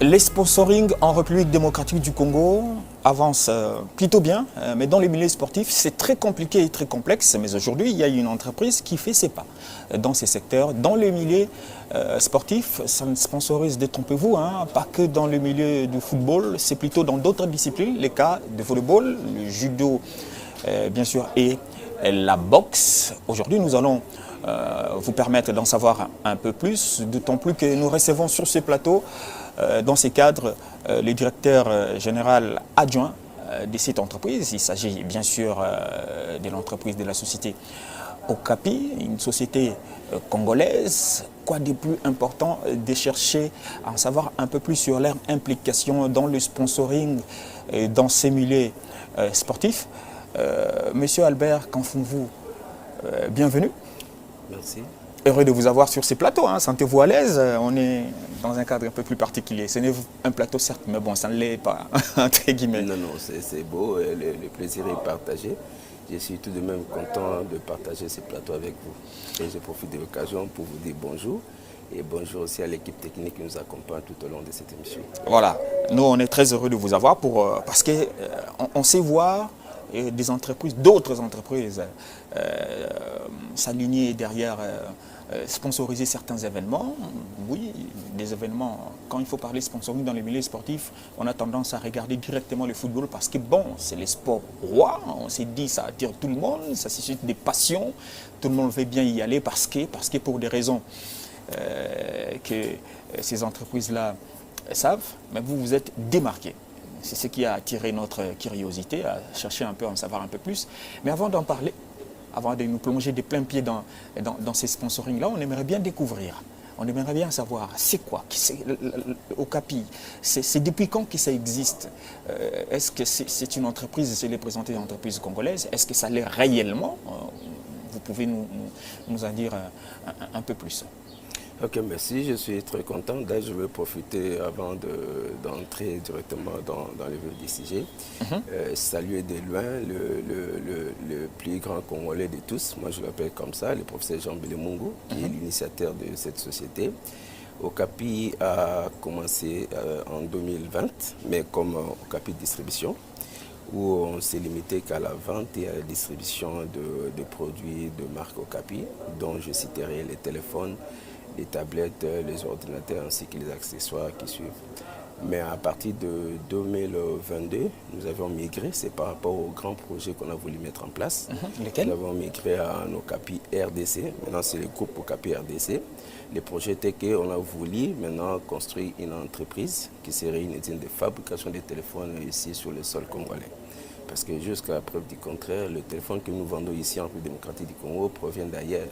Les sponsoring en République démocratique du Congo avancent plutôt bien, mais dans les milieux sportifs, c'est très compliqué et très complexe. Mais aujourd'hui, il y a une entreprise qui fait ses pas dans ces secteurs. Dans les milieux sportifs, ça ne sponsorise, détrompez-vous, hein, pas que dans le milieu du football, c'est plutôt dans d'autres disciplines, les cas de volleyball, le judo, bien sûr, et la boxe. Aujourd'hui, nous allons vous permettre d'en savoir un peu plus, d'autant plus que nous recevons sur ce plateau, dans ces cadres, le directeur général adjoint de cette entreprise. Il s'agit bien sûr de l'entreprise de la société Okapi, une société congolaise. Quoi de plus important de chercher à en savoir un peu plus sur leur implication dans le sponsoring et dans ces milieux sportifs. Monsieur Albert Kanfumvu, bienvenue. Merci. Heureux de vous avoir sur ces plateaux, hein. Sentez-vous à l'aise, on est dans un cadre un peu plus particulier. Ce n'est un plateau certes, mais bon, ça ne l'est pas, entre guillemets. Non, c'est beau, le plaisir est partagé. Je suis tout de même content de partager ce plateau avec vous. Et je profite de l'occasion pour vous dire bonjour. Et bonjour aussi à l'équipe technique qui nous accompagne tout au long de cette émission. Voilà, nous on est très heureux de vous avoir parce qu'on on sait voir des entreprises, d'autres entreprises s'aligner derrière, sponsoriser certains événements. Oui, des événements, quand il faut parler sponsoring dans les milieux sportifs, on a tendance à regarder directement le football parce que bon, c'est le sport roi, on s'est dit ça attire tout le monde, ça suscite des passions, tout le monde veut bien y aller parce que pour des raisons que ces entreprises-là savent, mais vous vous êtes démarqué. C'est ce qui a attiré notre curiosité, à chercher un peu, à en savoir un peu plus. Mais avant d'en parler, avant de nous plonger de plein pied dans ces sponsorings-là, on aimerait bien découvrir. On aimerait bien savoir, c'est quoi Okapi? C'est depuis quand que ça existe? Est-ce que c'est une entreprise, c'est les présenter une entreprise congolaise? Est-ce que ça l'est réellement? Vous pouvez nous en dire un peu plus. Ok, merci. Je suis très content. D'ailleurs, je vais profiter avant d'entrer directement dans le vif du sujet. Saluer de loin le plus grand Congolais de tous. Moi, je l'appelle comme ça, le professeur Jean Bilemungu, qui est l'initiateur de cette société. Okapi a commencé en 2020, mais comme Okapi Distribution, où on s'est limité qu'à la vente et à la distribution de produits de marque Okapi, dont je citerai les téléphones, les tablettes, les ordinateurs ainsi que les accessoires qui suivent. Mais à partir de 2022, nous avons migré, c'est par rapport au grand projet qu'on a voulu mettre en place. Lesquels? Nous avons migré à un Okapi RDC, maintenant c'est le groupe Okapi RDC. Le projet était qu'on a voulu maintenant construire une entreprise qui serait une usine de fabrication des téléphones ici sur le sol congolais. Parce que jusqu'à la preuve du contraire, le téléphone que nous vendons ici en République démocratique du Congo provient d'ailleurs.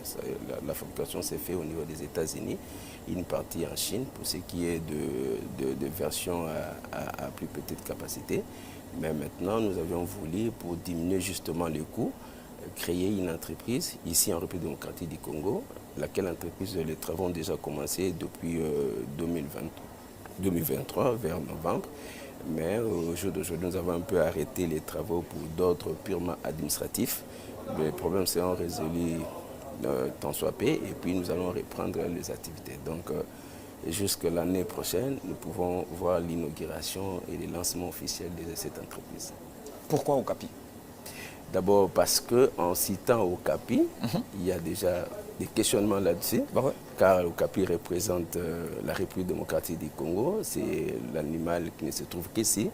La fabrication s'est faite au niveau des États-Unis, une partie en Chine pour ce qui est de versions à plus petite capacité. Mais maintenant, nous avions voulu, pour diminuer justement les coûts, créer une entreprise ici en République démocratique du Congo, laquelle entreprise, les travaux ont déjà commencé depuis 2023, vers novembre. Mais au jour d'aujourd'hui, nous avons un peu arrêté les travaux pour d'autres purement administratifs. Les problèmes seront résolus tant soit peu et puis nous allons reprendre les activités. Donc, jusqu'à l'année prochaine, nous pouvons voir l'inauguration et le lancement officiel de cette entreprise. Pourquoi Okapi? D'abord parce qu'en citant Okapi, il y a déjà des questionnements là-dessus, car Okapi représente la République démocratique du Congo, c'est l'animal qui ne se trouve qu'ici.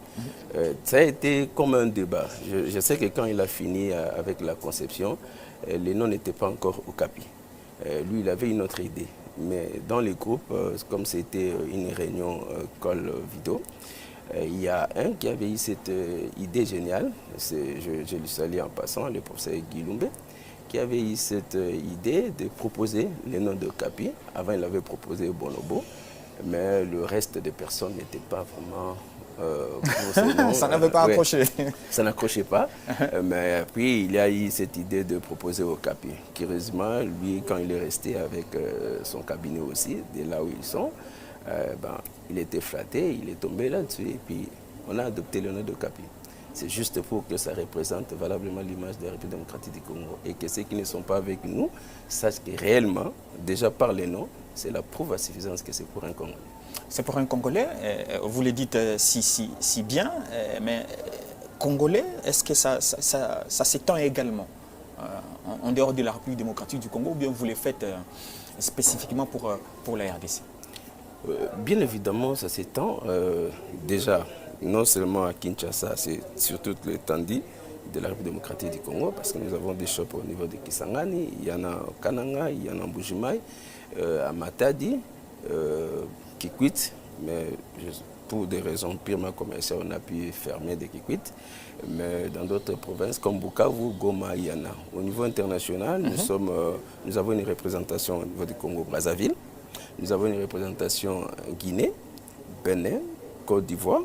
Ça a été comme un débat. Je sais que quand il a fini avec la conception, le nom n'était pas encore Okapi. Lui, il avait une autre idée. Mais dans les groupes, comme c'était une réunion call vidéo, il y a un qui avait eu cette idée géniale, je lui salue en passant, le professeur Guy Lumbe, qui avait eu cette idée de proposer le nom de Okapi. Avant, il avait proposé Bonobo, mais le reste des personnes n'étaient pas vraiment pour ce nom. Ça n'avait pas accroché. Ça n'accrochait pas, mais puis il y a eu cette idée de proposer Okapi. Curieusement, lui, quand il est resté avec son cabinet aussi, de là où ils sont, il était flatté, il est tombé là-dessus et puis on a adopté le nom de Okapi. C'est juste pour que ça représente valablement l'image de la République démocratique du Congo et que ceux qui ne sont pas avec nous sachent que réellement, déjà par les noms, c'est la preuve à suffisance que c'est pour un Congolais. C'est pour un Congolais, vous le dites si bien, mais Congolais, est-ce que ça s'étend également en dehors de la République démocratique du Congo, ou bien vous le faites spécifiquement pour la RDC? Bien évidemment, ça s'étend déjà, non seulement à Kinshasa, c'est surtout l'étendue de la République démocratique du Congo, parce que nous avons des shops au niveau de Kisangani, il y en a au Kananga, il y en a en Mbujimayi, à Matadi, Kikwit, mais pour des raisons purement commerciales, on a pu fermer des Kikwit. Mais dans d'autres provinces comme Bukavu, Goma, il y en a. Au niveau international, nous avons une représentation au niveau du Congo-Brazzaville, nous avons une représentation en Guinée, Bénin, Côte d'Ivoire,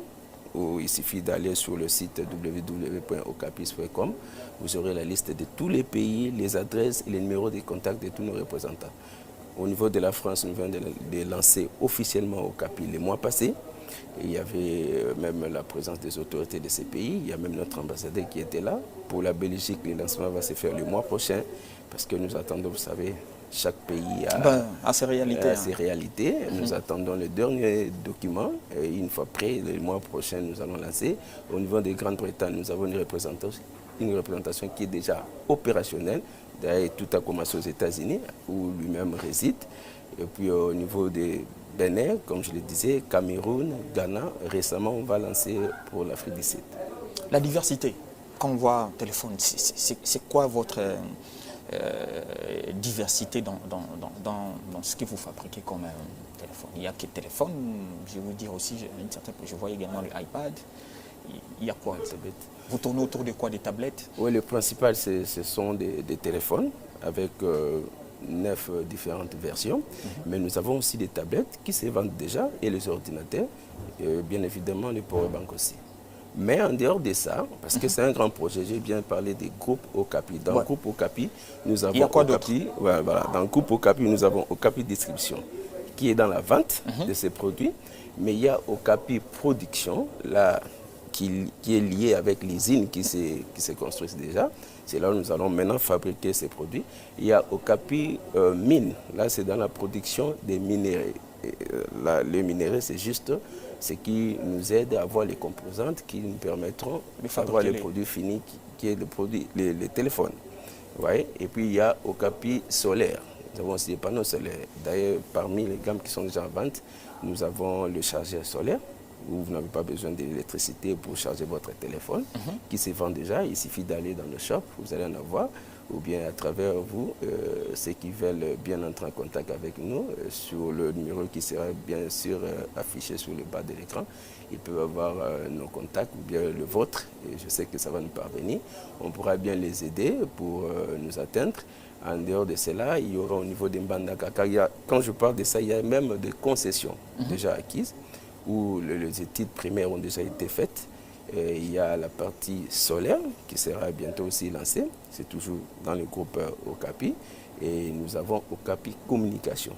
où il suffit d'aller sur le site www.ocapis.com. Vous aurez la liste de tous les pays, les adresses et les numéros de contact de tous nos représentants. Au niveau de la France, nous venons de lancer officiellement Okapi le mois passé. Il y avait même la présence des autorités de ces pays. Il y a même notre ambassadeur qui était là. Pour la Belgique, le lancement va se faire le mois prochain parce que nous attendons, vous savez, chaque pays a ses réalités. Ses réalités. Nous attendons le dernier document. Et une fois prêt, le mois prochain, nous allons lancer. Au niveau de Grande-Bretagne, nous avons une représentation qui est déjà opérationnelle. D'ailleurs, tout a commencé aux États-Unis, où lui-même réside. Et puis au niveau des Bénin, comme je le disais, Cameroun, Ghana, récemment, on va lancer pour l'Afrique du Sud. La diversité qu'on voit au téléphone, c'est quoi votre diversité dans ce que vous fabriquez comme téléphone? Il y a que téléphone, je vais vous dire aussi, je vois également le iPad. Il y a quoi? Vous tournez autour de quoi? Des tablettes? Oui, le principal, ce sont des téléphones avec 9 différentes versions. Mais nous avons aussi des tablettes qui se vendent déjà et les ordinateurs, et bien évidemment les powerbanks aussi. Mais en dehors de ça, parce que c'est un grand projet, j'ai bien parlé des groupes Okapi. Dans le groupe Okapi, nous avons Okapi. Voilà, dans le groupe Okapi, nous avons Okapi Distribution, qui est dans la vente de ces produits. Mais il y a Okapi Production, là, qui est lié avec l'usine qui se construisent déjà. C'est là où nous allons maintenant fabriquer ces produits. Il y a Okapi Mine, là c'est dans la production des minéraux. Les minéraux, c'est juste ce qui nous aide à avoir les composantes qui nous permettront d'avoir les produits finis, qui est le produit, les téléphones. Ouais. Et puis il y a Okapi Solaire. Nous avons aussi des panneaux solaires. D'ailleurs, parmi les gammes qui sont déjà en vente, nous avons le chargeur solaire, où vous n'avez pas besoin d'électricité pour charger votre téléphone, qui se vend déjà. Il suffit d'aller dans le shop, vous allez en avoir, ou bien à travers vous, ceux qui veulent bien entrer en contact avec nous, sur le numéro qui sera bien sûr affiché sur le bas de l'écran. Ils peuvent avoir nos contacts ou bien le vôtre, et je sais que ça va nous parvenir. On pourra bien les aider pour nous atteindre. En dehors de cela, il y aura au niveau des Mbandaka, quand je parle de ça, il y a même des concessions déjà acquises, où les études primaires ont déjà été faites. Et il y a la partie solaire qui sera bientôt aussi lancée. C'est toujours dans le groupe Okapi. Et nous avons Okapi Communication.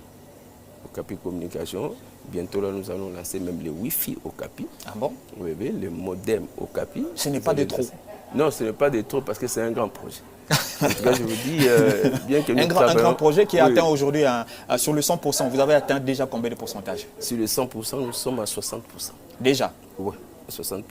Okapi Communication, bientôt là nous allons lancer même le Wi-Fi Okapi. Ah bon? Oui, le modem Okapi. Ce n'est pas de trop. Non, ce n'est pas de trop parce que c'est un grand projet. En tout cas, je vous dis, bien que nous un grand projet qui est atteint aujourd'hui sur le 100%. Vous avez atteint déjà combien de pourcentage? Sur le 100%, nous sommes à 60%. Déjà? Oui, à 60%.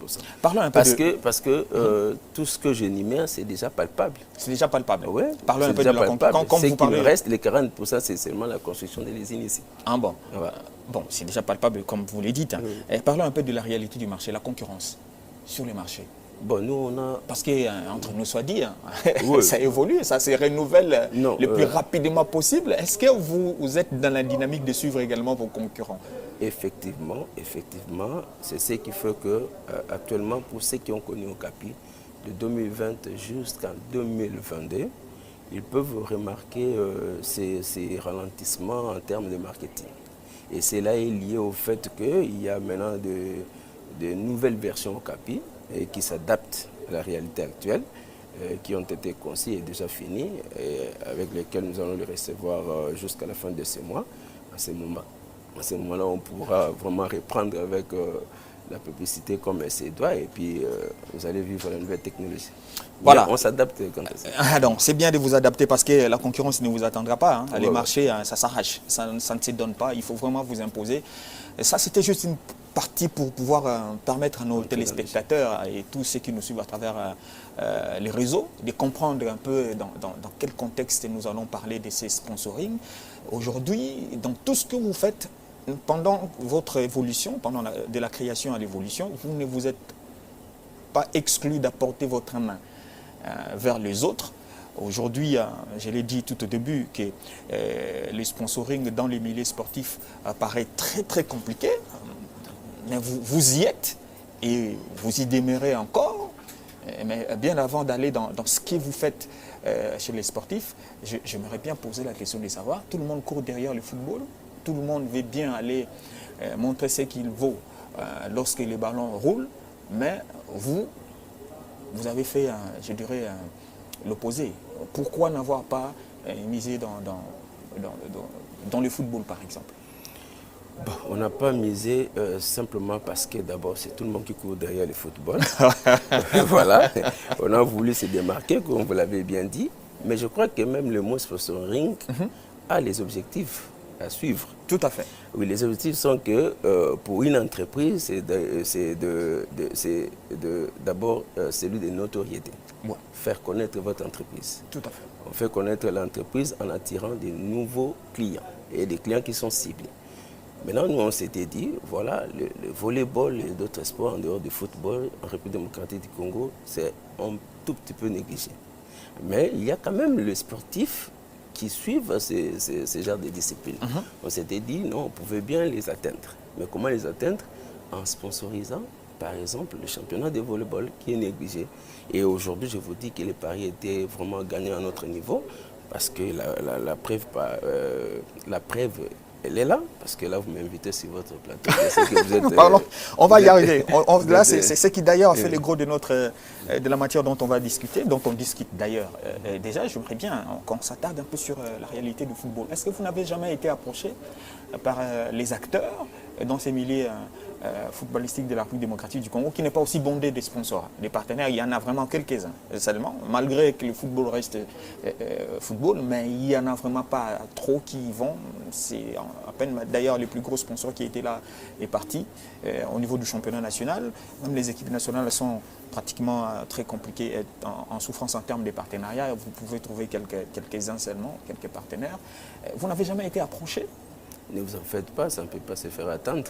Parlons un peu parce que tout ce que j'énumère, c'est déjà palpable. C'est déjà palpable. Oui, parlons un peu de la concurrence. Ce qui me reste, les 40%, c'est seulement la construction de l'usine ici. Ah bon? Ouais. Bon, c'est déjà palpable, comme vous l'avez dit. Et parlons un peu de la réalité du marché, la concurrence sur le marché. Bon, nous, on a... Parce qu'entre nous soit dit, ça évolue, ça se renouvelle le plus rapidement possible. Est-ce que vous êtes dans la dynamique de suivre également vos concurrents? Effectivement, c'est ce qui fait que, actuellement, pour ceux qui ont connu Okapi, de 2020 jusqu'en 2022, ils peuvent remarquer ces ralentissements en termes de marketing. Et cela est lié au fait qu'il y a maintenant de nouvelles versions Okapi et qui s'adaptent à la réalité actuelle, qui ont été conçues et déjà finies, et avec lesquelles nous allons les recevoir jusqu'à la fin de ce mois. À ce moment-là, on pourra vraiment reprendre avec la publicité comme elle se doit et puis vous allez vivre la nouvelle technologie. Voilà. Mais on s'adapte quand ça. Ah donc, c'est bien de vous adapter parce que la concurrence ne vous attendra pas. Hein. Les marchés, ça s'arrache, ça ne se donne pas. Il faut vraiment vous imposer. Et ça, c'était juste une partie pour pouvoir permettre à nos téléspectateurs et tous ceux qui nous suivent à travers les réseaux de comprendre un peu dans quel contexte nous allons parler de ces sponsorings. Aujourd'hui, dans tout ce que vous faites, pendant votre évolution, de la création à l'évolution, vous ne vous êtes pas exclu d'apporter votre main vers les autres. Aujourd'hui, je l'ai dit tout au début, que le sponsoring dans les milieux sportifs paraît très très compliqué, mais vous y êtes et vous y demeurez encore. Mais bien avant d'aller dans ce que vous faites chez les sportifs, j'aimerais bien poser la question de savoir, tout le monde court derrière le football, tout le monde veut bien aller montrer ce qu'il vaut lorsque les ballons roulent, mais vous avez fait, je dirais, l'opposé. Pourquoi n'avoir pas misé dans le football, par exemple? Bon, on n'a pas misé simplement parce que d'abord, c'est tout le monde qui court derrière le football. Voilà, on a voulu se démarquer, comme vous l'avez bien dit, mais je crois que même le mot sponsoring a les objectifs à suivre. Tout à fait. Oui, les objectifs sont que pour une entreprise, c'est d'abord celui de notoriété. Ouais. Faire connaître votre entreprise. Tout à fait. On fait connaître l'entreprise en attirant de nouveaux clients et des clients qui sont ciblés. Maintenant, nous, on s'était dit, voilà, le volleyball et d'autres sports en dehors du football en République démocratique du Congo, c'est un tout petit peu négligé. Mais il y a quand même les sportifs qui suivent ce genre de disciplines. On s'était dit, non, on pouvait bien les atteindre. Mais comment les atteindre? En sponsorisant, par exemple, le championnat de volleyball qui est négligé. Et aujourd'hui, je vous dis que les paris étaient vraiment gagnés à notre niveau parce que la preuve, elle est là, parce que là, vous m'invitez sur votre plateau. Que vous êtes, Pardon, on va y arriver. Là, c'est ce qui d'ailleurs fait le gros de la matière dont on va discuter, dont on discute d'ailleurs. Déjà, j'aimerais bien qu'on s'attarde un peu sur la réalité du football. Est-ce que vous n'avez jamais été approché par les acteurs dans ces milieux footballistiques de la République démocratique du Congo, qui n'est pas aussi bondé des sponsors, des partenaires? Il y en a vraiment quelques-uns seulement, malgré que le football reste football, mais il n'y en a vraiment pas trop qui y vont. C'est à peine, d'ailleurs, les plus gros sponsors qui étaient là est parti au niveau du championnat national. Même les équipes nationales sont pratiquement très compliquées, en souffrance en termes de partenariats. Vous pouvez trouver quelques-uns seulement, quelques partenaires. Vous n'avez jamais été approché? Ne vous en faites pas, ça ne peut pas se faire attendre.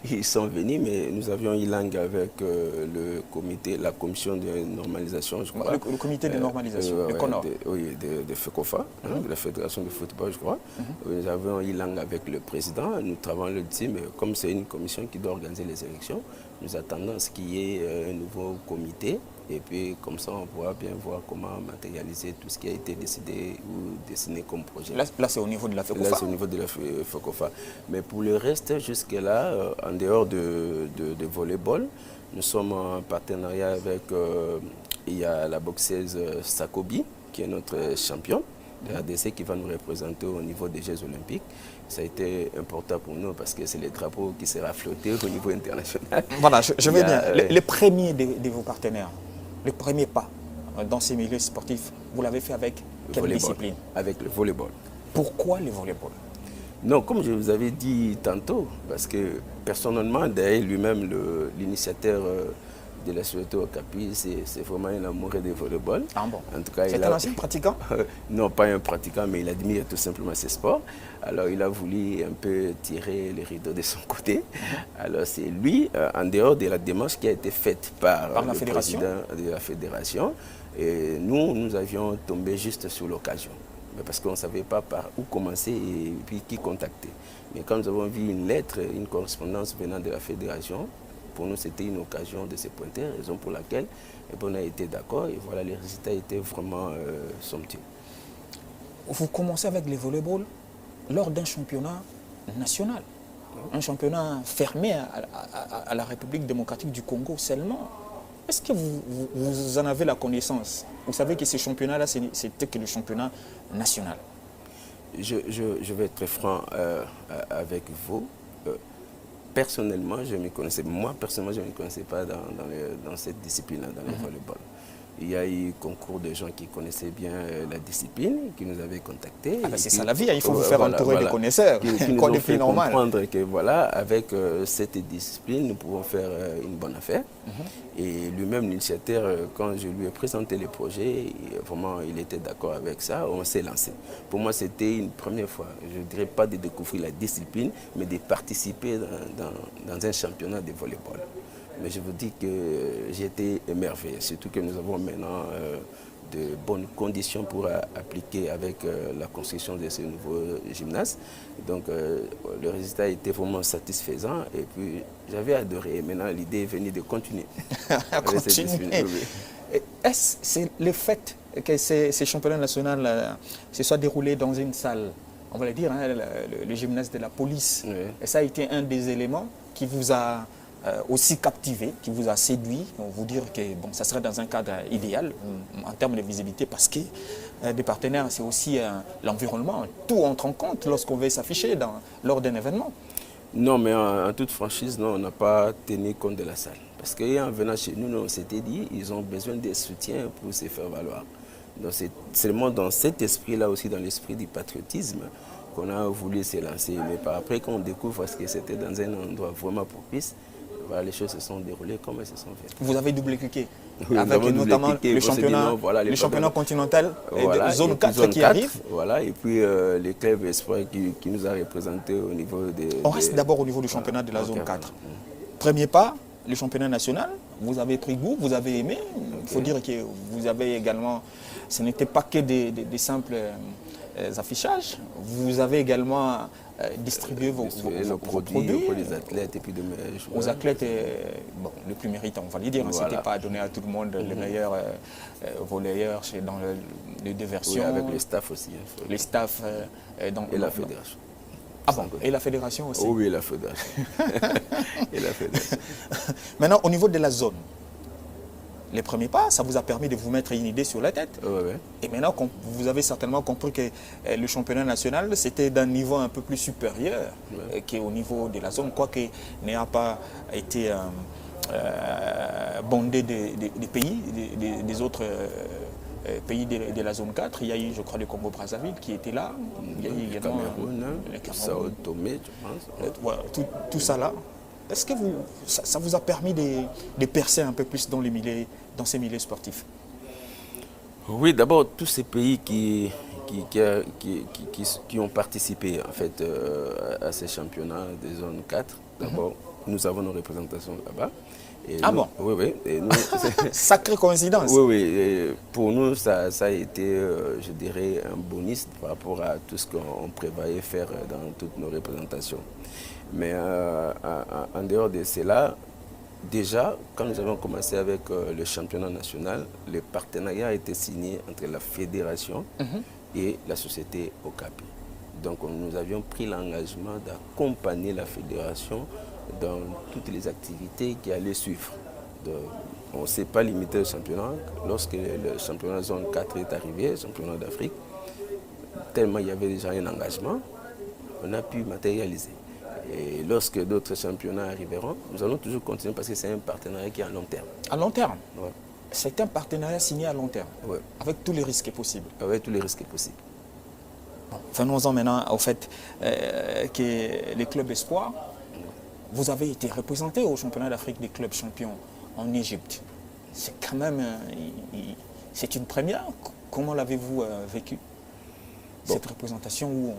Ils sont venus, mais nous avions eu langue avec le comité, la commission de normalisation, je crois. Le comité de normalisation, le CONOR. Oui, de FECOFA, de la Fédération de football, je crois. Nous avions eu langue avec le président, nous travaillons le dit, mais comme c'est une commission qui doit organiser les élections, nous attendons à ce qu'il y ait un nouveau comité. Et puis, comme ça, on pourra bien voir comment matérialiser tout ce qui a été décidé ou dessiné comme projet. Là c'est au niveau de la FECOFA. Là, c'est au niveau de la FECOFA. Mais pour le reste, jusque-là, en dehors de volleyball, nous sommes en partenariat avec il y a la boxeuse Sakobi, qui est notre champion de RDC, qui va nous représenter au niveau des Jeux Olympiques. Ça a été important pour nous parce que c'est le drapeau qui sera flotté au niveau international. Voilà, je veux bien. Les premiers de vos partenaires, le premier pas dans ces milieux sportifs, vous l'avez fait avec quelle discipline? Avec le volleyball. Pourquoi le volleyball? Non, comme je vous avais dit tantôt, parce que personnellement, derrière lui-même, l'initiateur de la Société Okapi, c'est vraiment un amoureux de volleyball. Ah bon? En tout cas, c'est un ancien pratiquant? Non, pas un pratiquant, mais il admire tout simplement ce sport. Alors, il a voulu un peu tirer les rideaux de son côté. Alors, c'est lui, en dehors de la démarche qui a été faite par le président de la fédération, et nous avions tombé juste sur l'occasion. Parce qu'on ne savait pas par où commencer et puis qui contacter. Mais quand nous avons vu une lettre, une correspondance venant de la fédération, pour nous, c'était une occasion de se pointer, raison pour laquelle on a été d'accord. Et voilà, les résultats étaient vraiment somptueux. Vous commencez avec le volleyball lors d'un championnat national, un championnat fermé à la République démocratique du Congo seulement. Est-ce que vous en avez la connaissance? Vous savez que ce championnat-là, c'était que le championnat national. Je vais être très franc avec vous. personnellement, je ne me connaissais pas dans cette discipline-là, dans le volleyball. Il y a eu concours de gens qui connaissaient bien la discipline, qui nous avaient contactés. Ah ben c'est ça la vie, hein, il faut vous faire entourer de connaisseurs. Qui nous ont fait comprendre que voilà, avec cette discipline, nous pouvons faire une bonne affaire. Et lui-même, l'initiateur, quand je lui ai présenté le projet, vraiment, il était d'accord avec ça. On s'est lancé. Pour moi, c'était une première fois. Je ne dirais pas de découvrir la discipline, mais de participer dans un championnat de volleyball. Mais je vous dis que j'ai été émerveillé, surtout que nous avons maintenant de bonnes conditions pour appliquer avec la construction de ce nouveau gymnase. Donc le résultat était vraiment satisfaisant et puis j'avais adoré. Maintenant l'idée est venue de continuer. Continuer. Est-ce c'est le fait que ces championnats nationaux se soient déroulés dans une salle, on va le dire, hein, le gymnase de la police, oui. Et ça a été un des éléments qui vous a aussi captivé, qui vous a séduit, pour vous dire que bon, ça serait dans un cadre idéal en termes de visibilité, parce que des partenaires, c'est aussi l'environnement. Tout entre en compte lorsqu'on veut s'afficher lors d'un événement. Non, mais en toute franchise, non, on n'a pas tenu compte de la salle. Parce qu'en venant chez nous, on s'était dit ils ont besoin de soutien pour se faire valoir. Donc c'est seulement dans cet esprit-là aussi, dans l'esprit du patriotisme, qu'on a voulu se lancer. Mais par après, quand on découvre que c'était dans un endroit vraiment propice, voilà, les choses se sont déroulées comme elles se sont faites. Vous avez double-cliqué, oui, avec notamment le championnat, voilà, le championnat continental, voilà, zone 4 qui arrive. Voilà, et puis les clubs espoirs qui nous a représentés au niveau des... On reste d'abord au niveau du championnat de la zone 4. Premier pas, le championnat national, vous avez pris goût, vous avez aimé. Il faut dire que vous avez également, ce n'était pas que des simples affichages, vous avez également distribué vos produits pour les athlètes et puis de aux athlètes, bon, le plus méritant, on va le dire, voilà. C'était pas donné à tout le monde les meilleurs volleyeurs dans les deux versions. Oui, avec les staffs aussi. Hein, les staffs et la fédération. Ah bon, et la fédération aussi? Oh oui, la fédération. Et la fédération. Maintenant, au niveau de la zone, les premiers pas, ça vous a permis de vous mettre une idée sur la tête. Ouais. Et maintenant, vous avez certainement compris que le championnat national, c'était d'un niveau un peu plus supérieur qu'au niveau de la zone, quoique n'ayant pas été bondé des pays, des autres pays de la zone 4. Il y a eu, je crois, le Congo-Brazzaville qui était là. Il y a eu également le Cameroun, Sao Tomé, je pense. Tout ça là. Est-ce que ça vous a permis de percer un peu plus dans ces milieux sportifs? Oui, d'abord, tous ces pays qui ont participé en fait, à ces championnats des zones 4, d'abord, nous avons nos représentations là-bas. Bon? Oui. Et nous, sacrée coïncidence. Oui. Et pour nous, ça a été, je dirais, un bonus par rapport à tout ce qu'on prévoyait faire dans toutes nos représentations. Mais en dehors de cela, déjà, quand nous avons commencé avec le championnat national, le partenariat a été signé entre la fédération et la société Okapi. Donc nous avions pris l'engagement d'accompagner la fédération dans toutes les activités qui allaient suivre. Donc, on ne s'est pas limité au championnat. Lorsque le championnat zone 4 est arrivé, le championnat d'Afrique, tellement il y avait déjà un engagement, on a pu matérialiser. Et lorsque d'autres championnats arriveront, nous allons toujours continuer parce que c'est un partenariat qui est à long terme. À long terme? Ouais. C'est un partenariat signé à long terme? Ouais. Avec tous les risques possibles? Avec tous les risques possibles. Bon, venons-en maintenant au fait que les clubs espoirs, vous avez été représenté au championnat d'Afrique des clubs champions en Égypte. C'est quand même c'est une première. Comment l'avez-vous vécu, cette représentation où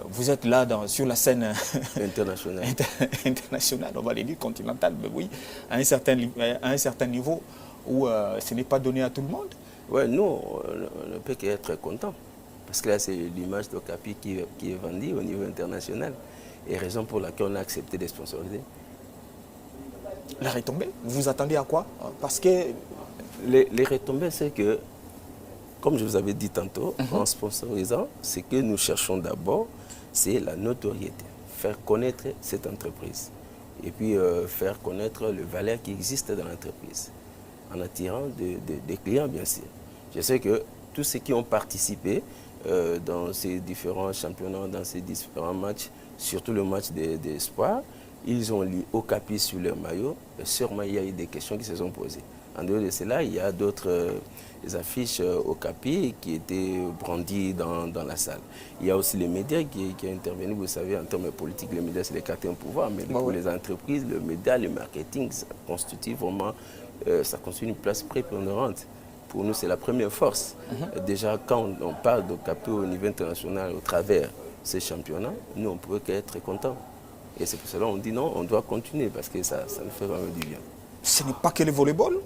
vous êtes là sur la scène internationale, on va le dire continentale, mais oui, à un certain niveau où ce n'est pas donné à tout le monde? Oui, nous, on ne peut qu'être content. Parce que là, c'est l'image d'Okapi qui est vendue au niveau international. Et raison pour laquelle on a accepté de sponsoriser. La retombée, vous vous attendez à quoi? Parce que... Les retombées, c'est que, comme je vous avais dit tantôt, en sponsorisant, ce que nous cherchons d'abord, c'est la notoriété. Faire connaître cette entreprise. Et puis faire connaître les valeurs qui existent dans l'entreprise. En attirant des clients, bien sûr. Je sais que tous ceux qui ont participé dans ces différents championnats, dans ces différents matchs, surtout le match d'espoir, ils ont lu Okapi sur leur maillot, et sûrement il y a eu des questions qui se sont posées. En dehors de cela, il y a d'autres affiches Okapi qui étaient brandies dans la salle. Il y a aussi les médias qui ont intervenu. Vous savez, en termes politiques, les médias, c'est les quatrièmes pouvoirs, mais pour les entreprises, le média, le marketing, ça constitue vraiment une place prépondérante. Pour nous, c'est la première force. Déjà, quand on parle d'Okapi au niveau international, au travers ces championnats, nous, on ne peut qu'être très contents. Et c'est pour cela qu'on dit non, on doit continuer parce que ça nous fait vraiment du bien. Ce n'est pas que le volleyball.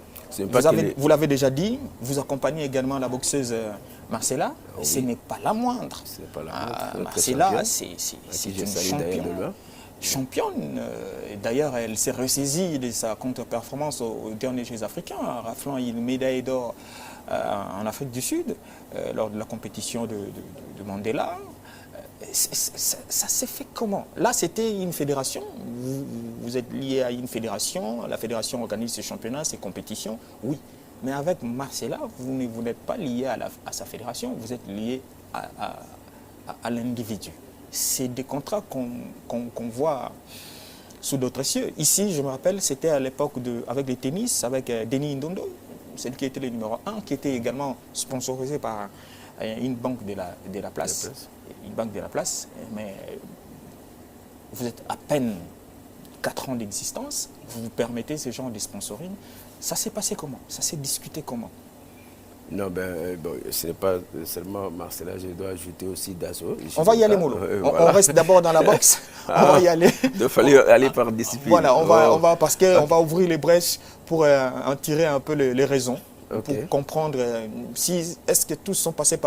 Vous l'avez déjà dit, vous accompagnez également la boxeuse Marcella. Oui. Ce n'est pas la moindre. Ce n'est pas la moindre. Marcella, c'est une championne. Championne. D'ailleurs, elle s'est ressaisie de sa contre-performance aux derniers Jeux africains, raflant une médaille d'or en Afrique du Sud lors de la compétition de Mandela. Ça s'est fait comment? Là, c'était une fédération. Vous êtes lié à une fédération. La fédération organise ces championnats, ces compétitions. Oui. Mais avec Marcella, vous n'êtes pas lié à sa fédération. Vous êtes lié à l'individu. C'est des contrats qu'on voit sous d'autres cieux. Ici, je me rappelle, c'était à l'époque avec le tennis, avec Denis Ndondo, celle qui était le numéro 1, qui était également sponsorisé par une banque de la place. Une banque de la place, mais vous êtes à peine 4 ans d'existence, vous vous permettez ce genre de sponsoring. Ça s'est passé comment? Ça s'est discuté comment? Non, ce n'est pas seulement Marcella, je dois ajouter aussi Dasso. On va y aller, Molo. On reste d'abord dans la boxe. On va y aller. Il fallait aller par discipline. Voilà, on va parce qu'on va ouvrir les brèches pour en tirer un peu les raisons. Okay. Pour comprendre est-ce que tous sont passés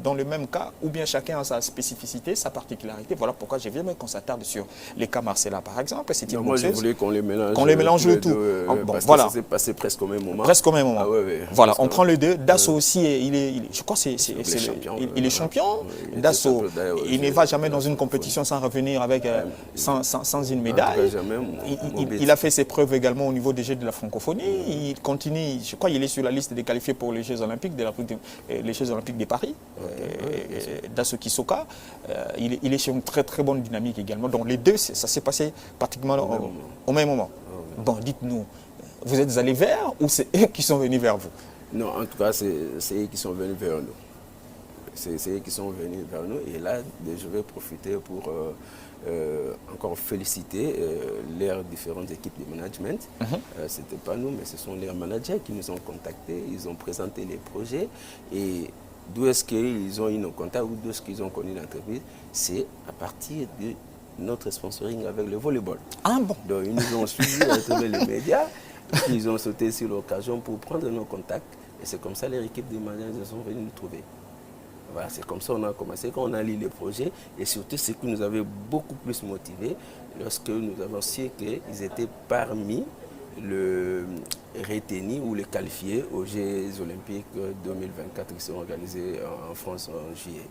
dans le même cas ou bien chacun a sa spécificité, sa particularité. Voilà pourquoi je viens qu'on s'attarde sur les cas Marcella par exemple. Moi je voulais qu'on les mélange. Qu'on les mélange le tout. Parce que ça s'est passé presque au même moment. Presque au même moment. Ah, ouais. Voilà, on prend les deux. Dasso aussi, je crois qu'il est champion. Dasso, il ne va jamais dans une compétition sans revenir avec sans une médaille. Il a fait ses preuves également au niveau des Jeux de la francophonie. Il continue, je crois qu'il est sur la liste des qualifiés pour les Jeux Olympiques de Paris, Dasso Kisoka. Il est sur une très très bonne dynamique également. Donc les deux, ça s'est passé pratiquement au même moment. Bon, dites-nous, vous êtes allés vers ou c'est eux qui sont venus vers vous? Non, en tout cas, c'est eux qui sont venus vers nous. C'est eux qui sont venus vers nous. Et là, je vais profiter pour encore féliciter leurs différentes équipes de management. Ce n'était pas nous, mais ce sont leurs managers qui nous ont contactés. Ils ont présenté les projets. Et d'où est-ce qu'ils ont eu nos contacts ou d'où est-ce qu'ils ont connu l'entreprise? C'est à partir de notre sponsoring avec le volleyball. Ah bon? Donc, ils nous ont suivis à travers les médias. Ils ont sauté sur l'occasion pour prendre nos contacts. Et c'est comme ça que les équipes de managers sont venues nous trouver. Voilà, c'est comme ça qu'on a commencé, quand on a lu les projets, et surtout ce qui nous avait beaucoup plus motivés, lorsque nous avons su qu'ils étaient parmi le retenus ou les qualifiés aux Jeux Olympiques 2024 qui seront organisés en France en juillet.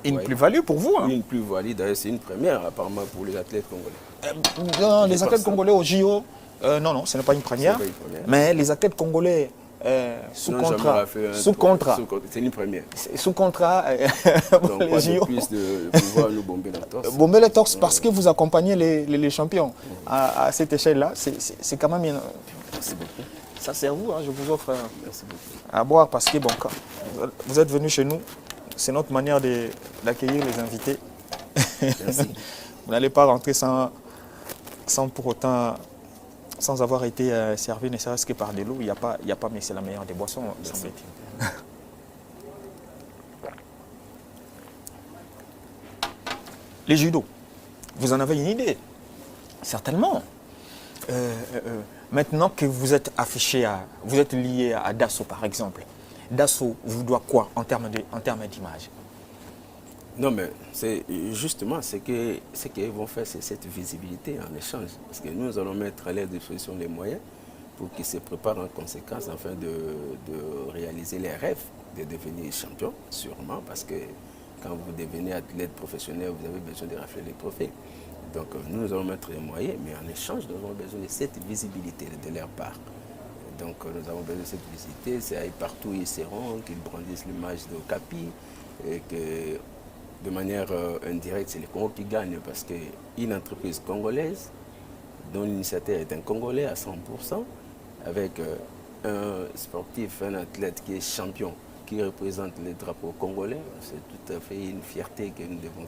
Une plus-value pour vous, hein? Une plus-value, d'ailleurs c'est une première apparemment pour les athlètes congolais. Non, les athlètes congolais au JO, non, ce n'est pas une première, mais les athlètes congolais sous contrat. C'est une première. Sous contrat. Donc, les JO. Plus de pouvoir nous bomber la torse. Bomber la torse parce que vous accompagnez les champions à cette échelle-là. C'est quand même. Merci beaucoup. Ça c'est vous, hein, je vous offre Merci beaucoup. À boire parce que bon, quand vous êtes venu chez nous, c'est notre manière d'accueillir les invités. Merci. Vous n'allez pas rentrer sans pour autant. Sans avoir été servi, ne serait-ce que par de l'eau, il n'y a pas, mais c'est la meilleure des boissons, semble-t-il. Les judo, vous en avez une idée? Certainement. Maintenant que vous êtes affiché, vous êtes lié à Dasso par exemple, Dasso vous doit quoi en termes d'image? Non, mais c'est justement ce qu'ils vont faire, c'est cette visibilité en échange. Parce que nous allons mettre à leur disposition les moyens pour qu'ils se préparent en conséquence afin de réaliser les rêves de devenir champion, sûrement, parce que quand vous devenez athlète professionnel, vous avez besoin de rafler les trophées. Donc nous allons mettre les moyens, mais en échange, nous avons besoin de cette visibilité de leur part. Donc nous avons besoin de cette visibilité, c'est partout où ils seront, qu'ils brandissent l'image de Okapi, et que de manière indirecte, c'est le Congo qui gagne parce qu'une entreprise congolaise dont l'initiateur est un Congolais à 100%, avec un sportif, un athlète qui est champion, qui représente les drapeaux congolais. C'est tout à fait une fierté que nous devons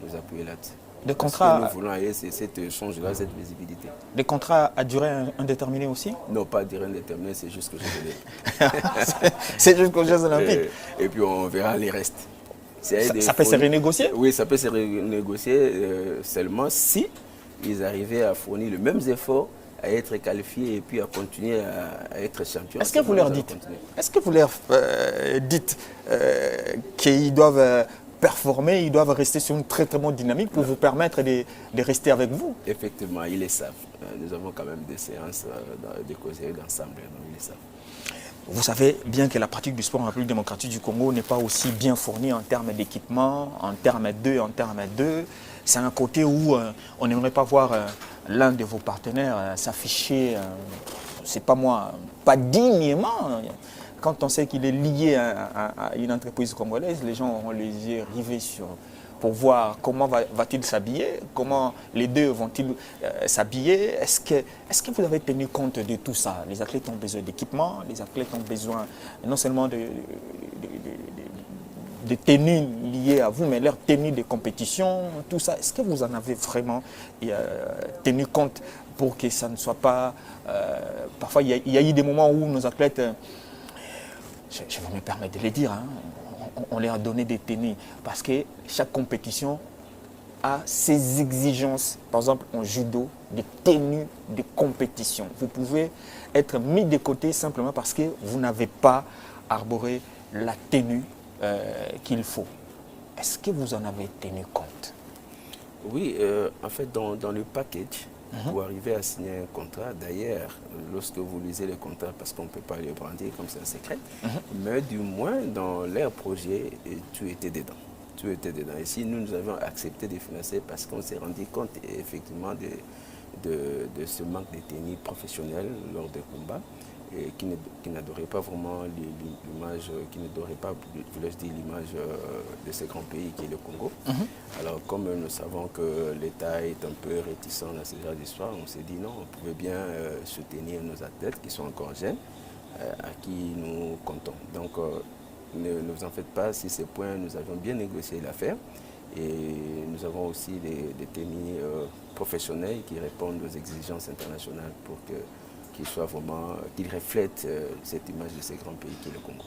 nous appuyer là-dessus. Des Parce contrats, que nous voulons aller cet échange-là, cette visibilité. Des contrats à durée indéterminée aussi? Non, pas à durée indéterminée, c'est juste que je voulais. C'est jusqu'aux Jeux Olympiques. Et puis on verra les restes. Ça peut se renégocier? Oui, ça peut se renégocier seulement si ils arrivaient à fournir les mêmes efforts, à être qualifiés et puis à continuer à être champions. Est-ce que vous leur dites, qu'ils doivent performer, ils doivent rester sur une très très bonne dynamique pour vous permettre de rester avec vous? Effectivement, ils le savent. Nous avons quand même des séances de causerie d'ensemble, donc ils le savent. Vous savez bien que la pratique du sport en République démocratique du Congo n'est pas aussi bien fournie en termes d'équipement, en termes d'eux. C'est un côté où on n'aimerait pas voir l'un de vos partenaires s'afficher, c'est pas moi, pas dignement. Quand on sait qu'il est lié à une entreprise congolaise, les gens auront les yeux rivés pour voir comment va-t-il s'habiller, comment les deux vont-ils s'habiller. Est-ce que vous avez tenu compte de tout ça? Les athlètes ont besoin d'équipement, les athlètes ont besoin non seulement de tenues liées à vous, mais leurs tenues de compétition, tout ça. Est-ce que vous en avez vraiment tenu compte pour que ça ne soit pas... parfois, il y a eu des moments où nos athlètes... je vais me permettre de le dire, hein, on leur a donné des tenues parce que chaque compétition a ses exigences. Par exemple, en judo, des tenues de compétition. Vous pouvez être mis de côté simplement parce que vous n'avez pas arboré la tenue qu'il faut. Est-ce que vous en avez tenu compte? Oui, en fait, dans le package, pour arriver à signer un contrat, d'ailleurs, lorsque vous lisez le contrat, parce qu'on ne peut pas le brandir comme c'est un secret, mais du moins dans leur projet, tout était dedans. Tout était dedans. Et si nous avions accepté de financer parce qu'on s'est rendu compte effectivement de ce manque de tenue professionnelle lors des combats, et qui n'adorait pas vraiment l'image, qui n'adorait pas, voulais-je dire, l'image de ce grand pays qui est le Congo. Alors, comme nous savons que l'État est un peu réticent dans ce genre d'histoire, on s'est dit non, on pouvait bien soutenir nos athlètes qui sont encore jeunes, à qui nous comptons. Donc, ne vous en faites pas, si ces points, nous avons bien négocié l'affaire. Et nous avons aussi des tenues professionnelles qui répondent aux exigences internationales pour qu'ils soient vraiment, qu'ils reflètent cette image de ce grand pays qui est le Congo.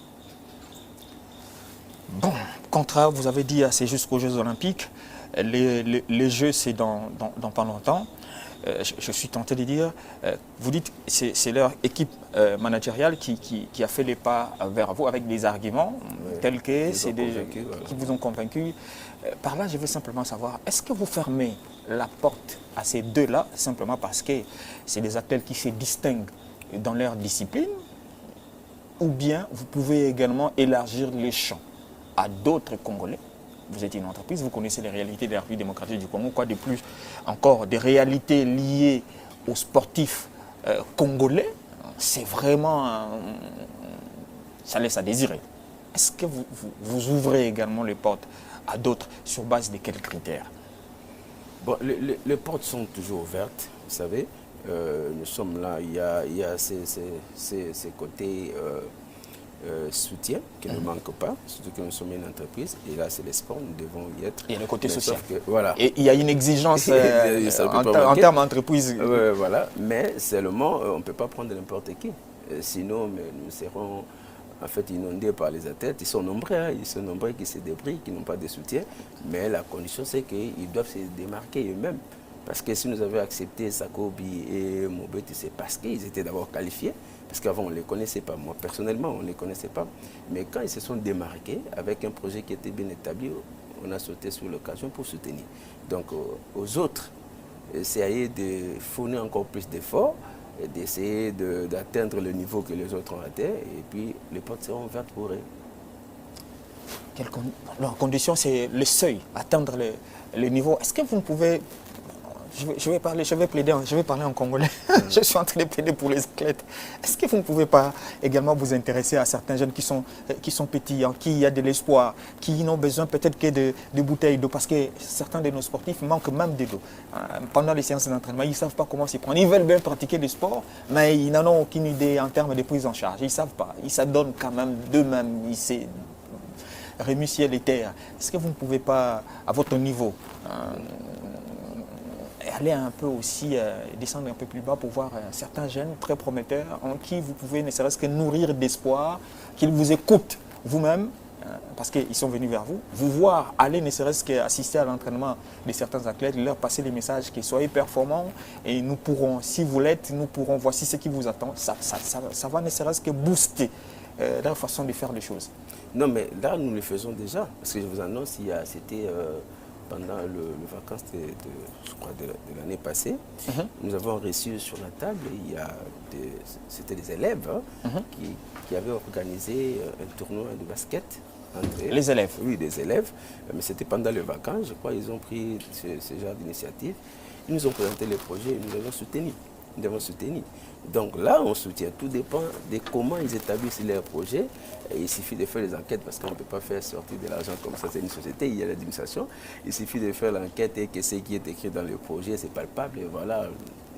Bon, contrat, vous avez dit, c'est jusqu'aux Jeux Olympiques. Les Jeux, c'est dans pas longtemps. Je suis tenté de dire, vous dites que c'est leur équipe managériale qui a fait les pas vers vous avec des arguments tels que c'est des qui vous ont convaincu. Par là, je veux simplement savoir, est-ce que vous fermez la porte à ces deux-là simplement parce que c'est des athlètes qui se distinguent dans leur discipline, ou bien vous pouvez également élargir les champs à d'autres Congolais? Vous êtes une entreprise, vous connaissez les réalités de la République démocratique du Congo, quoi de plus encore des réalités liées aux sportifs congolais, c'est vraiment, ça laisse à désirer. Est-ce que vous ouvrez également les portes à d'autres sur base de quels critères? Bon, les portes sont toujours ouvertes, vous savez. Nous sommes là, il y a ces côtés soutien qui ne manque pas, surtout que nous sommes une entreprise. Et là, c'est le sport, nous devons y être. Et le côté social. Voilà. Et il y a une exigence en termes d'entreprise. Voilà, mais seulement, on ne peut pas prendre n'importe qui. Sinon, nous serons en fait inondés par les athlètes. Ils sont nombreux, hein, ils sont nombreux qui se débrouillent, qui n'ont pas de soutien. Mais la condition, c'est qu'ils doivent se démarquer eux-mêmes. Parce que si nous avions accepté Sakobi et Mobeti, c'est parce qu'ils étaient d'abord qualifiés. Parce qu'avant, on ne les connaissait pas. Moi, personnellement, on ne les connaissait pas. Mais quand ils se sont démarqués avec un projet qui était bien établi, on a sauté sur l'occasion pour soutenir. Donc, aux autres, essayer de fournir encore plus d'efforts, d'essayer d'atteindre le niveau que les autres ont atteint. Et puis, les portes seront ouvertes pour eux. La condition, c'est le seuil, atteindre le niveau. Est-ce que vous pouvez je vais parler en congolais. Je suis en train de plaider pour les athlètes. Est-ce que vous ne pouvez pas également vous intéresser à certains jeunes qui sont pétillants, qui ont de l'espoir, qui n'ont besoin peut-être que de bouteilles d'eau, parce que certains de nos sportifs manquent même de l'eau. Pendant les séances d'entraînement, ils ne savent pas comment s'y prendre. Ils veulent bien pratiquer du sport, mais ils n'en ont aucune idée en termes de prise en charge. Ils ne savent pas. Ils s'adonnent quand même d'eux-mêmes. Rémi ciel et terre. Est-ce que vous ne pouvez pas, à votre niveau, aller un peu aussi, descendre un peu plus bas pour voir certains jeunes très prometteurs en qui vous pouvez ne serait-ce que nourrir d'espoir, qu'ils vous écoutent vous-même, parce qu'ils sont venus vers vous, vous voir aller ne serait-ce qu'assister à l'entraînement de certains athlètes, leur passer les messages qu'ils soient performants et nous pourrons, si vous l'êtes, nous pourrons, voici ce qui vous attend. Ça va ne serait-ce que booster leur façon de faire les choses. Non, mais là, nous le faisons déjà. Parce que je vous annonce, c'était pendant le vacances je crois, de l'année passée. Nous avons reçu sur la table, c'était des élèves qui avaient organisé un tournoi de basket. Les élèves? Oui, des élèves. Mais c'était pendant les vacances, je crois, ils ont pris ce genre d'initiative. Ils nous ont présenté les projets et nous avons soutenu. Donc là, on soutient. Tout dépend de comment ils établissent leurs projets. Et il suffit de faire les enquêtes parce qu'on ne peut pas faire sortir de l'argent comme ça. C'est une société, il y a l'administration. Il suffit de faire l'enquête et que ce qui est écrit dans le projet, c'est palpable. Et voilà,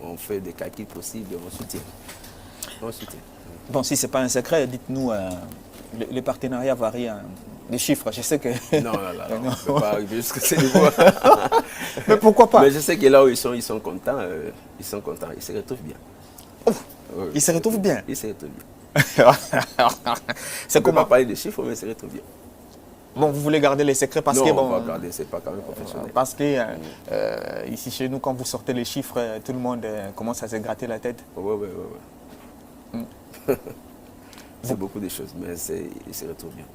on fait des calculs possibles et on soutient. Bon, si ce n'est pas un secret, dites-nous, le partenariat varie des chiffres. Je sais que... Non, on ne peut pas arriver jusqu'à ce niveau. Mais pourquoi pas? Mais je sais que là où ils sont contents. Ils se retrouvent bien. Oh, ils se retrouvent bien? Ils se retrouvent bien. C'est comment? On ne peut pas parler de chiffres, mais ils se retrouvent bien. Bon, vous voulez garder les secrets parce que... Non, bon, on va garder, c'est pas quand même professionnel. Parce que ici chez nous, quand vous sortez les chiffres, tout le monde commence à se gratter la tête. Oui. C'est beaucoup de choses, mais ils se retrouvent bien.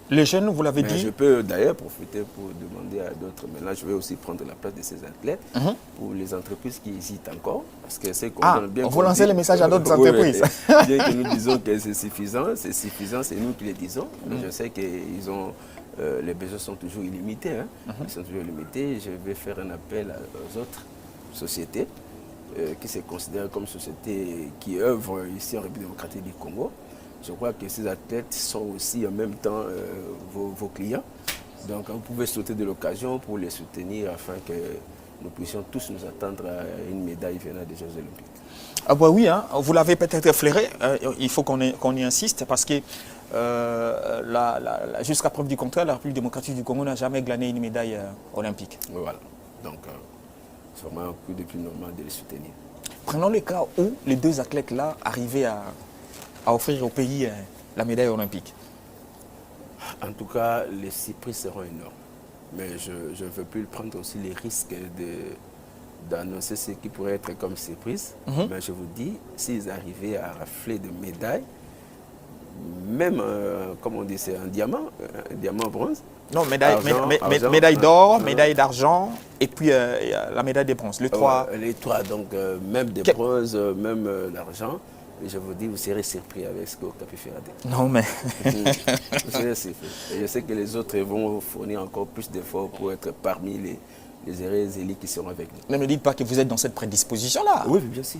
Les jeunes, vous l'avez dit... Je peux d'ailleurs profiter pour demander à d'autres, mais là je vais aussi prendre la place de ces athlètes pour les entreprises qui hésitent encore. Parce que c'est bien vous lancez le message à d'autres entreprises. Bien que nous disons que c'est suffisant, c'est nous qui le disons. Mais je sais que les besoins sont toujours illimités. Ils sont toujours limités. Je vais faire un appel aux autres sociétés qui se considèrent comme sociétés qui œuvrent ici en République démocratique du Congo. Je crois que ces athlètes sont aussi en même temps vos clients. Donc vous pouvez sauter de l'occasion pour les soutenir afin que nous puissions tous nous attendre à une médaille venant des Jeux Olympiques. Ah bah oui, vous l'avez peut-être effleuré, il faut qu'on y insiste parce que jusqu'à preuve du contraire, la République démocratique du Congo n'a jamais glané une médaille olympique. Voilà, donc c'est vraiment un coup de plus normal de les soutenir. Prenons le cas où les deux athlètes-là arrivaient à offrir au pays la médaille olympique. En tout cas, les surprises seront énormes. Mais je ne veux plus prendre aussi les risques d'annoncer ce qui pourrait être comme surprise. Mais je vous dis, s'ils arrivaient à rafler des médailles, même, comme on dit, c'est un diamant bronze. Non, médaille d'or, médaille d'argent et puis la médaille de bronze. Les trois, donc même des bronzes, même d'argent. Et je vous dis, vous serez surpris avec ce que Okapi fera. Non, mais... Vous serez surpris. Et je sais que les autres vont fournir encore plus d'efforts pour être parmi les heureux élites qui seront avec nous. Ne me dites pas que vous êtes dans cette prédisposition-là. Oui, bien sûr.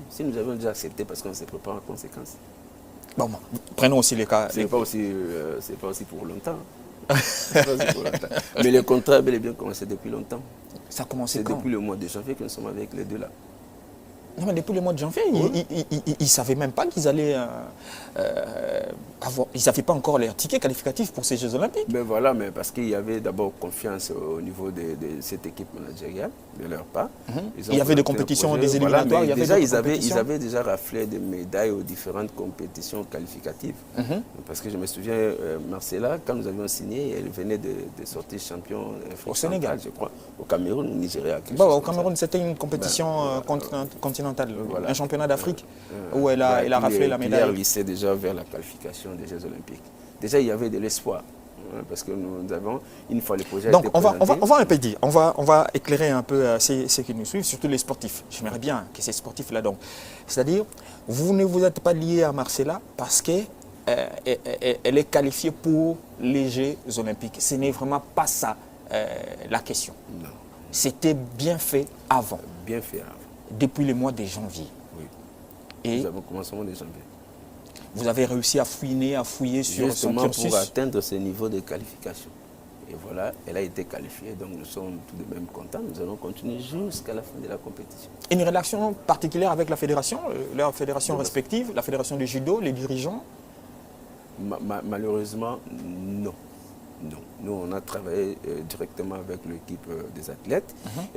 Si nous avons déjà accepté parce qu'on se prépare en conséquence. Bon, prenons aussi les cas... Ce n'est pas aussi pour longtemps. Mais le contrat a bel et bien commencé depuis longtemps. Ça a commencé quand? Depuis le mois de janvier que nous sommes avec les deux là. Non, mais depuis le mois de janvier, ils ne savaient même pas qu'ils allaient avoir... Ils n'avaient pas encore leur ticket qualificatif pour ces Jeux Olympiques. Mais voilà, mais parce qu'il y avait d'abord confiance au niveau de cette équipe managériale, de leur part. Il y avait des compétitions, des éliminatoires. Voilà, ils avaient déjà raflé des médailles aux différentes compétitions qualificatives. Parce que je me souviens, Marcella, quand nous avions signé, elle venait de sortir champion au Sénégal, je crois, au Cameroun, au Nigeria. Au Cameroun, c'était une compétition continentale. Voilà. Un championnat d'Afrique où elle a raflé la médaille. Elle glissait déjà vers la qualification des Jeux Olympiques. Déjà, il y avait de l'espoir. Parce que nous avons, une fois les projets... Donc, on va un peu dire, on va éclairer un peu ceux qui nous suivent, surtout les sportifs. J'aimerais bien que ces sportifs-là, donc, c'est-à-dire, vous ne vous êtes pas lié à Marcella parce qu'elle est qualifiée pour les Jeux Olympiques. Ce n'est vraiment pas ça la question. Non. C'était bien fait avant. Bien fait avant. Depuis le mois de janvier. Oui. Et nous avons commencé au mois de janvier. Vous avez réussi à fouiller sur son cursus. Pour atteindre ce niveau de qualification. Et voilà, elle a été qualifiée, donc nous sommes tout de même contents. Nous allons continuer jusqu'à la fin de la compétition. Une relation particulière avec la fédération, leur fédération respective, la fédération de judo, les dirigeants? Malheureusement, non. Non. Nous, on a travaillé directement avec l'équipe des athlètes.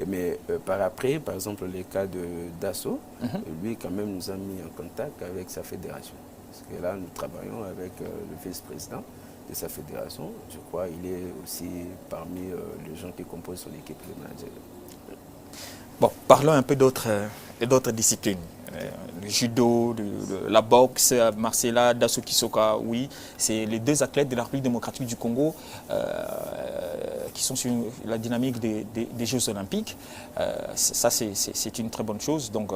Mais par après, par exemple, le cas de Dasso, lui, quand même, nous a mis en contact avec sa fédération. Parce que là, nous travaillons avec le vice-président de sa fédération. Je crois qu'il est aussi parmi les gens qui composent son équipe de manager. Bon, parlons un peu d'autres disciplines. Le judo, la boxe, Marcela, Dasso Kisoka, oui, c'est les deux athlètes de la République démocratique du Congo qui sont sur la dynamique des Jeux olympiques. Ça, c'est une très bonne chose. Donc,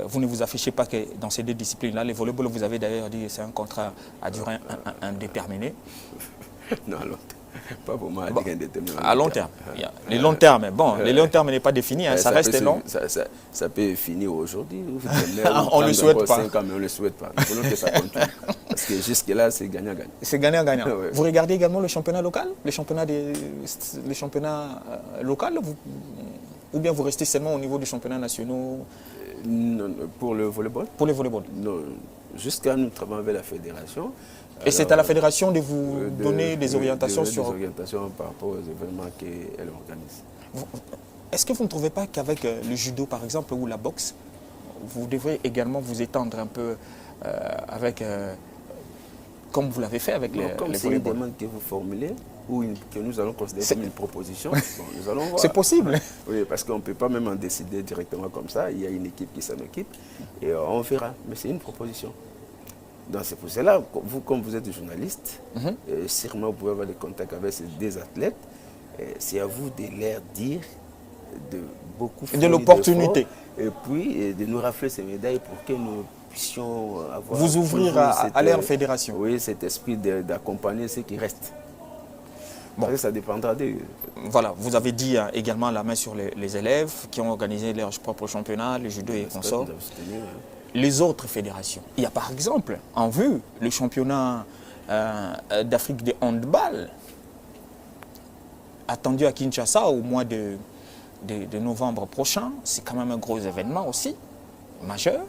vous ne vous affichez pas que dans ces deux disciplines-là. Les volleyball, vous avez d'ailleurs dit que c'est un contrat à durée indéterminée. Non, alors. Pas pour moi, bon, à long terme. Les longs termes, bon, les longs termes n'est pas défini, hein, ça reste long. Ça peut finir aujourd'hui. On ne le souhaite pas. 5 ans, mais on ne le souhaite pas. Nous voulons que ça continue. Parce que jusque-là, c'est gagnant-gagnant. C'est gagnant-gagnant. Ouais. Vous regardez également le championnat local, les championnats locaux, ou bien vous restez seulement au niveau des championnats nationaux? Non, pour le volleyball? Pour le volleyball. Non, jusqu'à nous travaillons avec la fédération. Et c'est à la fédération de vous donner des orientations sur... Des orientations par rapport aux événements qu'elle organise. Est-ce que vous ne trouvez pas qu'avec le judo, par exemple, ou la boxe, vous devrez également vous étendre un peu avec... comme vous l'avez fait avec les volleyball? C'est une demande que vous formulez ou que nous allons considérer comme une proposition. Bon, nous allons voir. C'est possible. Oui, parce qu'on ne peut pas même en décider directement comme ça. Il y a une équipe qui s'en occupe et on verra. Mais c'est une proposition. Donc c'est pour cela, vous, comme vous êtes journaliste, sûrement vous pouvez avoir des contacts avec ces deux athlètes. C'est à vous de leur dire de beaucoup de l'opportunité. Et puis de nous rafler ces médailles pour que nous puissions avoir... Vous ouvrir à leur fédération. Oui, cet esprit d'accompagner ceux qui restent. Bon. Parce que ça dépendra d'eux. Voilà, vous avez dit également la main sur les élèves qui ont organisé leur propre championnat, le judo et consorts. Les autres fédérations. Il y a par exemple en vue le championnat d'Afrique de handball attendu à Kinshasa au mois de novembre prochain. C'est quand même un gros événement aussi, majeur.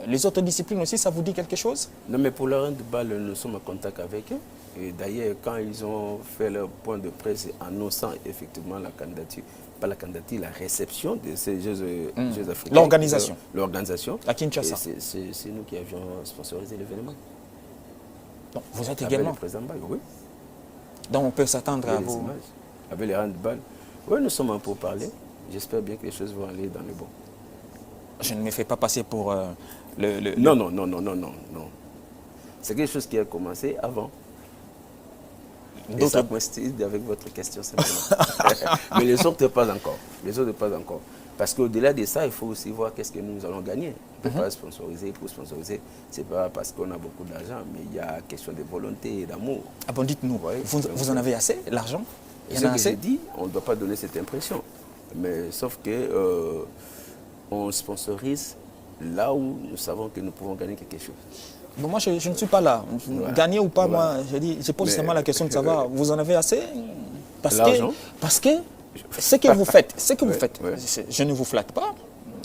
Les autres disciplines aussi, ça vous dit quelque chose? Non, mais pour le handball, nous sommes en contact avec eux. Et d'ailleurs, quand ils ont fait leur point de presse annonçant effectivement la candidature, pas la candidature, la réception de ces Jeux africains. L'organisation. L'organisation. À Kinshasa. C'est nous qui avions sponsorisé l'événement. Donc vous êtes également. Avec le président Baye, oui. Donc on peut s'attendre à vous. Avec les handball. Oui, nous sommes en pourparlers. J'espère bien que les choses vont aller dans le bon. Je ne me fais pas passer pour Non. C'est quelque chose qui a commencé avant. Et ça coïncide avec votre question simplement. Mais les autres pas encore. Les autres pas encore. Parce qu'au-delà de ça, il faut aussi voir qu'est-ce que nous allons gagner. On ne peut pas sponsoriser pour sponsoriser. Ce n'est pas parce qu'on a beaucoup d'argent, mais il y a question de volonté et d'amour. Ah bon, dites-nous, vous en avez assez, l'argent? Il y en a assez. Dit, on ne doit pas donner cette impression. Mais sauf que on sponsorise là où nous savons que nous pouvons gagner quelque chose. Bon, moi, je ne suis pas là. Ouais. Gagner ou pas, ouais. Moi, je pose seulement la question de savoir, vous en avez assez? Parce que ce que vous faites, je ne vous flatte pas.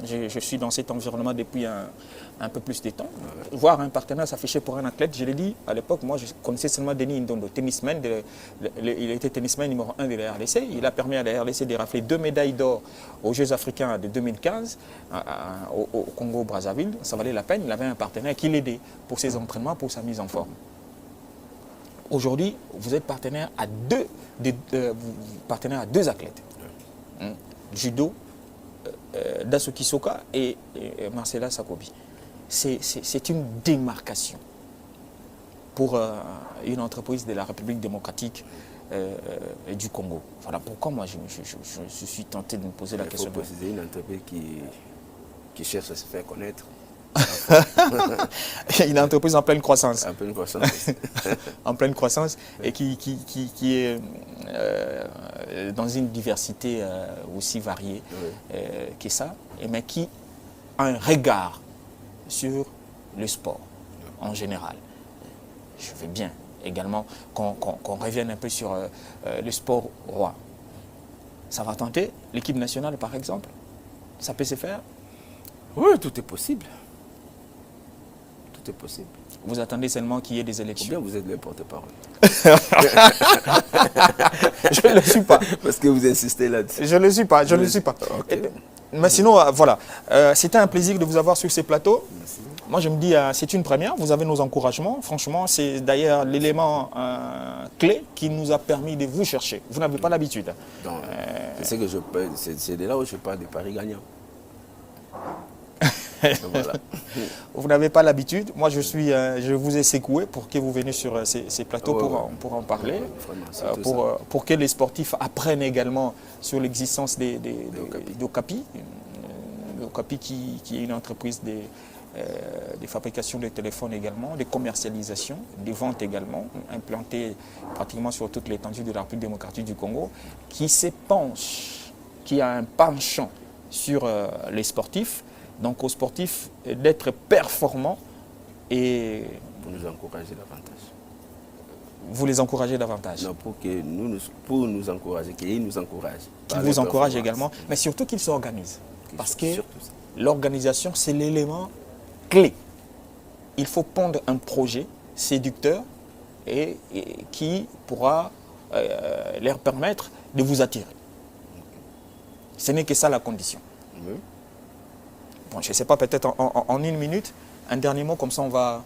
Je suis dans cet environnement depuis un peu plus de temps. Ouais. Voir un partenaire s'afficher pour un athlète, je l'ai dit à l'époque, moi je connaissais seulement Denis Ndondo, tennisman. Il était tennisman numéro 1 de la RDC. Il a permis à la RDC de rafler 2 médailles d'or aux Jeux africains de 2015 au Congo-Brazzaville. Ça valait la peine. Il avait un partenaire qui l'aidait pour ses entraînements, pour sa mise en forme. Aujourd'hui, vous êtes partenaire à deux athlètes. Judo, Dasso Kisoka et Marcela Sakobi. C'est une démarcation pour une entreprise de la République démocratique du Congo. Voilà pourquoi moi je suis tenté de me poser la question. Il faut préciser une entreprise qui cherche à se faire connaître Une entreprise en pleine croissance. En pleine croissance. En pleine croissance et qui est dans une diversité aussi variée que ça, mais qui a un regard sur le sport en général. Je veux bien également qu'on revienne un peu sur le sport roi. Ça va tenter l'équipe nationale par exemple? Ça peut se faire? Oui, tout est possible. Tout est possible. Vous attendez seulement qu'il y ait des élections? Ou bien vous êtes le porte-parole? Je ne le suis pas. Parce que vous insistez là-dessus. Je ne le suis pas, je ne le suis pas. Okay. Mais sinon, voilà. C'était un plaisir de vous avoir sur ces plateaux. Merci. Moi, je me dis, c'est une première. Vous avez nos encouragements. Franchement, c'est d'ailleurs l'élément clé qui nous a permis de vous chercher. Vous n'avez pas l'habitude. C'est de là où je parle de Paris gagnant. Voilà. Vous n'avez pas l'habitude. Moi, je vous ai secoué pour que vous veniez sur ces plateaux pour en parler, pour que les sportifs apprennent également sur l'existence d'Ocapi. Ocapi qui est une entreprise de fabrication de téléphones également, de commercialisation, de vente également, implantée pratiquement sur toute l'étendue de la République démocratique du Congo, qui s'épanche, qui a un penchant sur les sportifs. Donc aux sportifs d'être performants et... Pour nous encourager davantage. Vous les encouragez davantage? Non, pour nous encourager, qu'ils nous encouragent. Qu'ils vous encouragent également, mais surtout qu'ils s'organisent. Parce que l'organisation, c'est l'élément clé. Il faut pondre un projet séducteur et qui pourra leur permettre de vous attirer. Ce n'est que ça la condition. Oui. Bon, je ne sais pas, peut-être en une minute, un dernier mot, comme ça on va...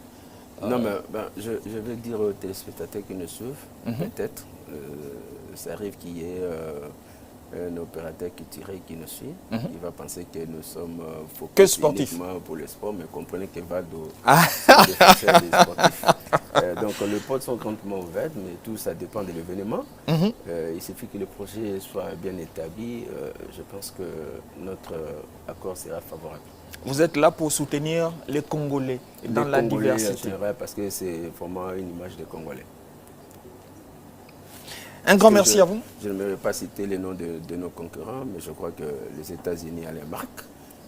Non, mais je vais dire aux téléspectateurs qui nous suivent, peut-être, ça arrive qu'il y ait un opérateur qui nous suit, il va penser que nous sommes focus uniquement pour le sport, mais comprenez que Valdo est des sportifs. Donc les portes sont grandement ouvertes, mais tout ça dépend de l'événement. Il suffit que le projet soit bien établi, je pense que notre accord sera favorable. Vous êtes là pour soutenir les Congolais dans la diversité. Parce que c'est vraiment une image des Congolais. Un grand merci à vous. Je ne vais pas citer les noms de nos concurrents, mais je crois que les États-Unis ont les marques,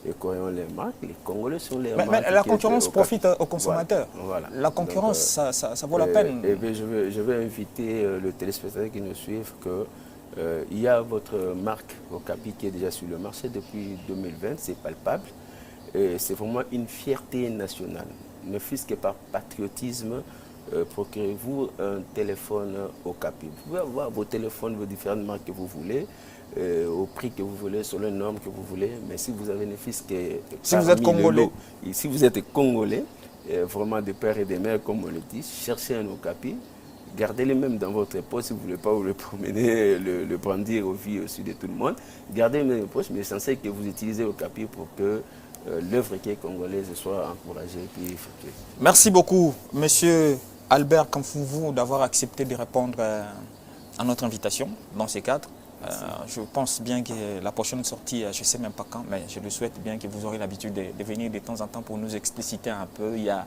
les Coréens ont les marques, les Congolais sont les marques. Mais la concurrence profite aux consommateurs. Voilà. La concurrence, donc, ça vaut la peine. Et bien, je vais inviter le téléspectateur qui nous suivent que il y a votre marque Ocapi qui est déjà sur le marché depuis 2020, c'est palpable. C'est vraiment une fierté nationale. Ne fût-ce que par patriotisme, procurez-vous un téléphone Ocapi. Vous pouvez avoir vos téléphones, vos différentes marques que vous voulez, au prix que vous voulez, sur les normes que vous voulez. Mais si vous avez ne fût-ce que... Si vous êtes Congolais. Si vous êtes Congolais, vraiment de père et de mère, comme on le dit, cherchez un Ocapi. Gardez-le même dans votre poche si vous ne voulez pas vous le promener, le brandir au vu au-dessus de tout le monde. Gardez-le dans votre poche, mais essentiel que vous utilisez Ocapi pour que l'œuvre qui est congolaise soit encouragée et puis effectuée. Merci beaucoup, monsieur Albert Kamfouvou, d'avoir accepté de répondre à notre invitation dans ces cadres. Je pense bien que la prochaine sortie, je ne sais même pas quand, mais je le souhaite bien que vous aurez l'habitude de venir de temps en temps pour nous expliciter un peu. Il y a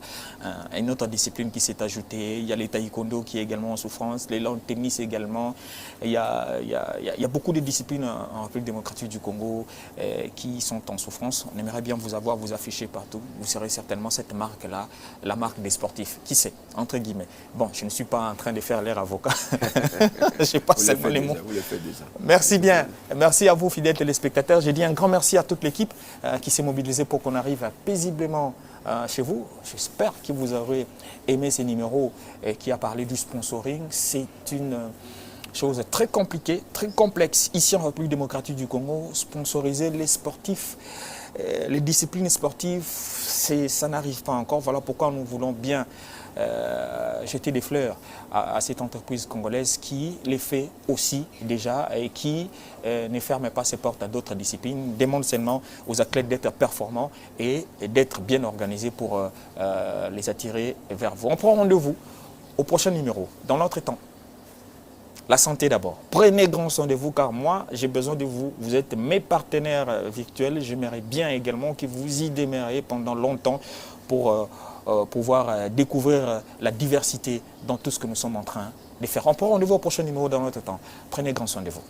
une autre discipline qui s'est ajoutée, il y a les taekwondo qui est également en souffrance, les lawn tennis également. Il y a beaucoup de disciplines en République démocratique du Congo qui sont en souffrance. On aimerait bien vous avoir, vous afficher partout. Vous serez certainement cette marque-là, la marque des sportifs. Qui sait, entre guillemets. Bon, je ne suis pas en train de faire l'air avocat. Je sais pas seulement les mots. Vous le faites déjà. Merci bien. Merci à vous, fidèles téléspectateurs. J'ai dit un grand merci à toute l'équipe qui s'est mobilisée pour qu'on arrive paisiblement chez vous. J'espère que vous aurez aimé ces numéros qui a parlé du sponsoring. C'est une chose très compliquée, très complexe. Ici en République démocratique du Congo, sponsoriser les sportifs, les disciplines sportives, ça n'arrive pas encore. Voilà pourquoi nous voulons bien jeter des fleurs à cette entreprise congolaise qui les fait aussi déjà et qui ne ferme pas ses portes à d'autres disciplines, demande seulement aux athlètes d'être performants et d'être bien organisés pour les attirer vers vous. On prend rendez-vous au prochain numéro, dans notre temps. La santé d'abord. Prenez grand soin de vous car moi, j'ai besoin de vous. Vous êtes mes partenaires virtuels. J'aimerais bien également que vous y demeuriez pendant longtemps pour pouvoir découvrir la diversité dans tout ce que nous sommes en train de faire. On prend rendez-vous au prochain numéro dans notre temps. Prenez grand soin de vous.